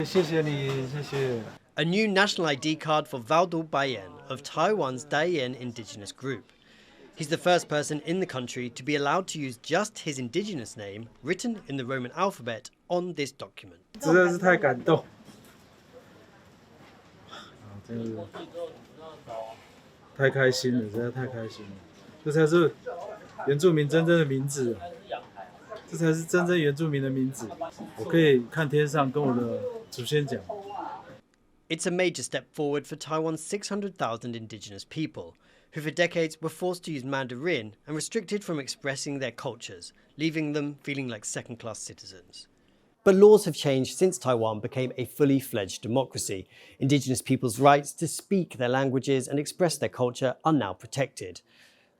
A new national ID card for Valdo Bayen of Taiwan's Daiyan Indigenous group. He's the first person in the country to be allowed to use just his indigenous name, written in the Roman alphabet, on this document. 真的是太感动，真的是太开心了，实在太开心了。这才是原住民真正的名字，这才是真正原住民的名字。我可以看天上跟我的祖先讲。 It's a major step forward for Taiwan's 600,000 indigenous people, who for decades were forced to use Mandarin and restricted from expressing their cultures, leaving them feeling like second-class citizens. But laws have changed since Taiwan became a fully fledged democracy. Indigenous people's rights to speak their languages and express their culture are now protected.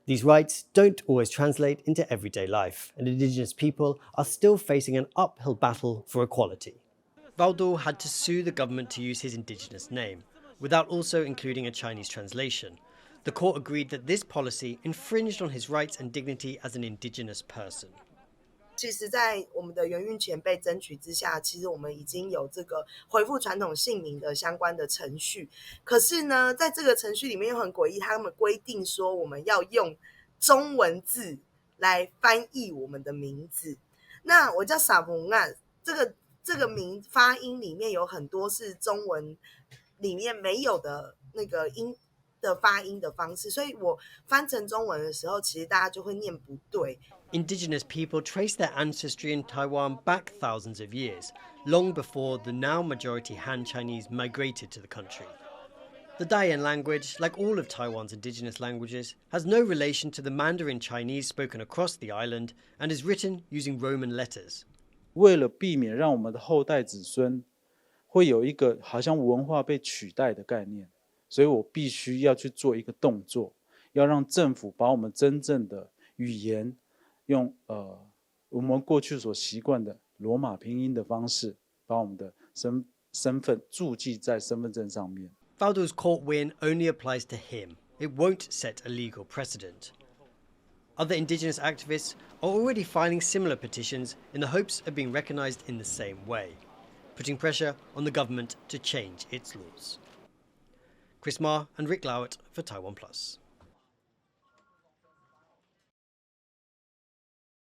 These rights don't always translate into everyday life, and Indigenous people are still facing an uphill battle for equality. Valdo had to sue the government to use his indigenous name, without also including a Chinese translation. The court agreed that this policy infringed on his rights and dignity as an indigenous person. 其实在我们的原运前辈争取之下，其实我们已经有这个恢复传统姓名的相关的程序。可是呢，在这个程序里面又很诡异，他们规定说我们要用中文字来翻译我们的名字。那我叫萨蒙啊，这个名发音里面有很多是中文里面没有的那个音的发音的方式，所以我翻成中文的时候，其实大家就会念不对。Indigenous people trace their ancestry in Taiwan back thousands of years, long before the now majority Han Chinese migrated to the country. The Daiyan language, like all of Taiwan's indigenous languages, has no relation to the Mandarin Chinese spoken across the island and is written using Roman letters. 为了避免让我们的后代子孙会有一个好像文化被取代的概念，所以我必须要去做一个动作，要让政府把我们真正的语言用我们过去所习惯的罗马拼音的方式，把我们的身份注记在身份证上面。Valdo's court win only applies to him. It won't set a legal precedent. Other indigenous activists are already filing similar petitions in the hopes of being recognised in the same way, putting pressure on the government to change its laws. Kris and Glauert for TaiwanPlus.